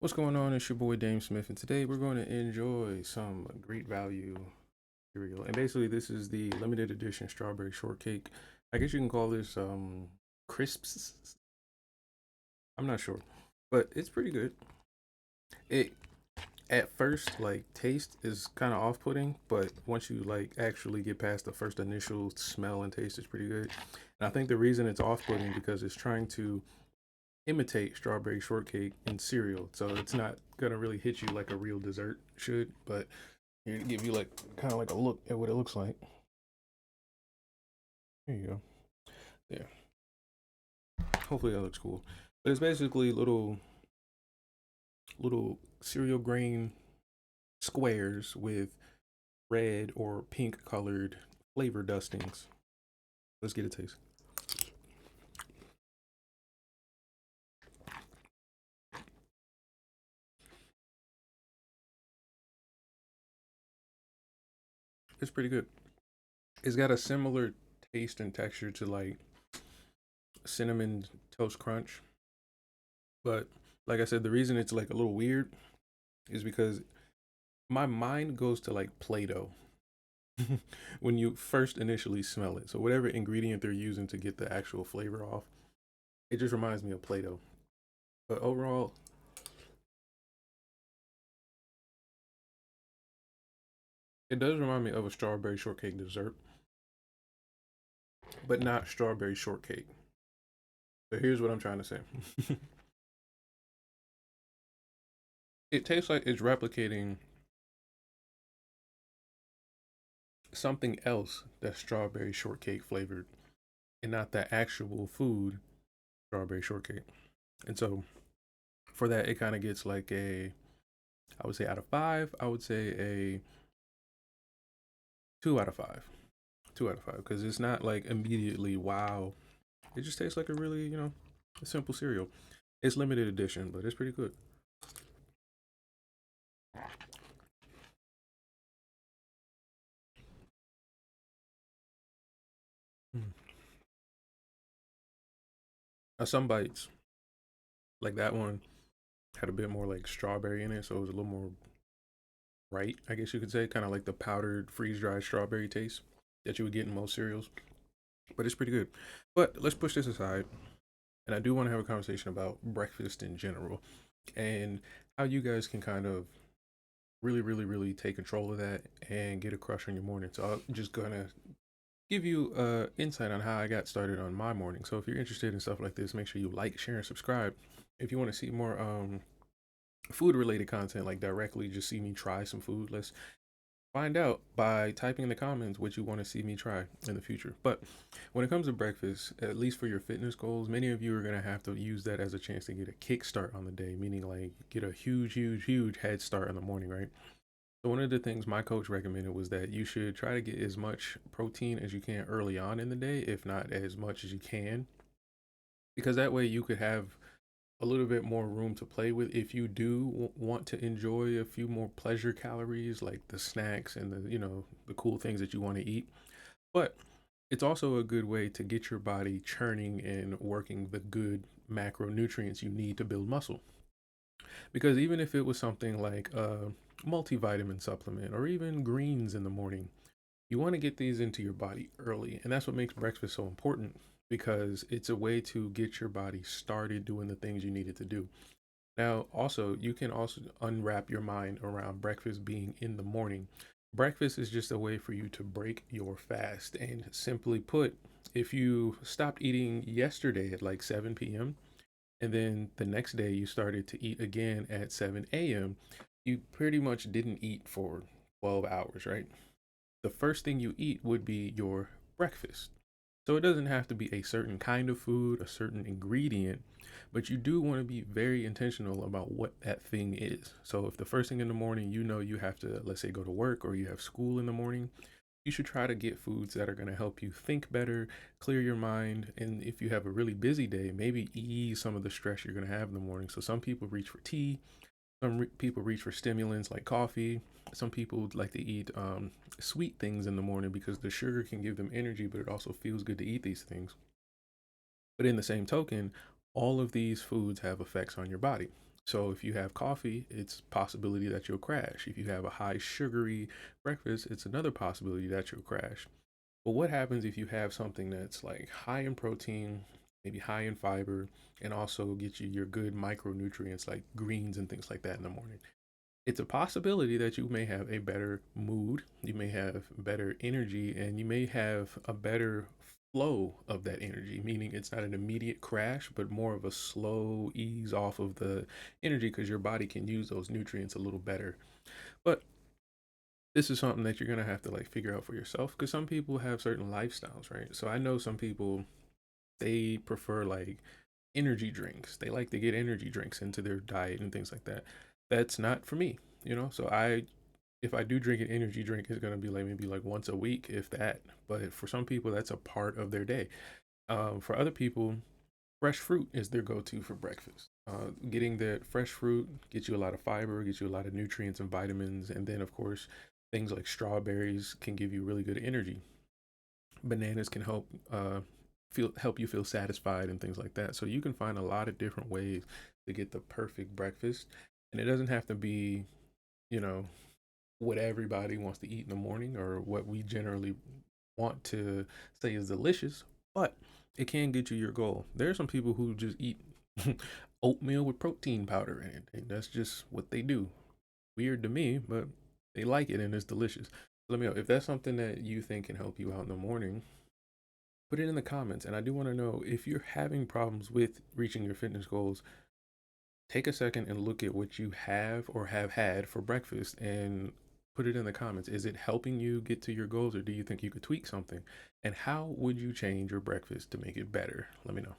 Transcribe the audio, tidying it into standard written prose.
What's going on? It's your boy DameSmiff, and today we're going to enjoy some great value cereal. And basically, this is the limited edition strawberry shortcake. I guess you can call this crisps. I'm not sure, but it's pretty good. It at first taste is kind of off-putting, but once you actually get past the first initial smell and taste, it's pretty good. And I think the reason it's off-putting because it's trying to imitate strawberry shortcake in cereal, so it's not gonna really hit you like a real dessert should, but here to give you like kind of like a look at what it looks like. There you go. Yeah. Hopefully that looks cool. But it's basically little cereal grain squares with red or pink colored flavor dustings. Let's get a taste. It's pretty good. It's got a similar taste and texture to like cinnamon toast crunch, but like I said, the reason it's like a little weird is because my mind goes to like Play-Doh when you first initially smell it. So whatever ingredient they're using to get the actual flavor off, it just reminds me of Play-Doh. But overall, it does remind me of a strawberry shortcake dessert, but not strawberry shortcake. So here's what I'm trying to say. It tastes like it's replicating something else that's strawberry shortcake flavored and not the actual food strawberry shortcake. And so for that, it kind of gets like I would say out of five, I would say a 2 out of 5. 2 out of 5 because it's not like immediately wow. It just tastes like a really a simple cereal. It's limited edition, but it's pretty good. Mm. Now some bites like that one had a bit more like strawberry in it, so it was a little more bright, I guess you could say, kind of like the powdered freeze dried strawberry taste that you would get in most cereals. But it's pretty good. But let's push this aside, and I do want to have a conversation about breakfast in general and how you guys can kind of really take control of that and get a crush on your morning. So I'm just gonna give you insight on how I got started on my morning. So if you're interested in stuff like this, make sure you like, share, and subscribe. If you want to see more food related content, like directly just see me try some food, let's find out by typing in the comments what you want to see me try in the future. But when it comes to breakfast, at least for your fitness goals, many of you are going to have to use that as a chance to get a kickstart on the day, meaning like get a huge head start in the morning, right? So one of the things my coach recommended was that you should try to get as much protein as you can early on in the day, if not as much as you can, because that way you could have a little bit more room to play with if you do want to enjoy a few more pleasure calories like the snacks and the the cool things that you want to eat. But it's also a good way to get your body churning and working the good macronutrients you need to build muscle. Because even if it was something like a multivitamin supplement or even greens in the morning, you want to get these into your body early. And that's what makes breakfast so important, because it's a way to get your body started doing the things you need it to do. Now, also, you can also unwrap your mind around breakfast being in the morning. Breakfast is just a way for you to break your fast. And simply put, if you stopped eating yesterday at like 7 p.m., and then the next day you started to eat again at 7 a.m., you pretty much didn't eat for 12 hours, right? The first thing you eat would be your breakfast. So it doesn't have to be a certain kind of food, a certain ingredient, but you do want to be very intentional about what that thing is. So if the first thing in the morning, you have to, let's say, go to work or you have school in the morning, you should try to get foods that are going to help you think better, clear your mind, and if you have a really busy day, maybe ease some of the stress you're going to have in the morning. So some people reach for tea, people reach for stimulants like coffee. Some people like to eat sweet things in the morning because the sugar can give them energy, but it also feels good to eat these things. But in the same token, all of these foods have effects on your body. So if you have coffee, it's possibility that you'll crash. If you have a high sugary breakfast, it's another possibility that you'll crash. But what happens if you have something that's like high in protein, maybe high in fiber, and also get you your good micronutrients like greens and things like that in the morning? It's a possibility that you may have a better mood, you may have better energy, and you may have a better flow of that energy, meaning it's not an immediate crash, but more of a slow ease off of the energy because your body can use those nutrients a little better. But this is something that you're gonna have to like figure out for yourself because some people have certain lifestyles, right? So I know some people they prefer like energy drinks. They like to get energy drinks into their diet and things like that. That's not for me, you know. So I if I do drink an energy drink, it's gonna be like maybe like once a week, if that. But for some people, that's a part of their day. For other people, fresh fruit is their go-to for breakfast. Getting that fresh fruit gets you a lot of fiber, gets you a lot of nutrients and vitamins, and then of course things like strawberries can give you really good energy. Bananas can help you feel satisfied and things like that. So you can find a lot of different ways to get the perfect breakfast, and it doesn't have to be, you know, what everybody wants to eat in the morning or what we generally want to say is delicious, but it can get you your goal. There are some people who just eat oatmeal with protein powder in it, and that's just what they do. Weird to me, but they like it and it's delicious. Let me know if that's something that you think can help you out in the morning. Put it in the comments. And I do want to know if you're having problems with reaching your fitness goals, take a second and look at what you have or have had for breakfast and put it in the comments. Is it helping you get to your goals or do you think you could tweak something? And how would you change your breakfast to make it better? Let me know.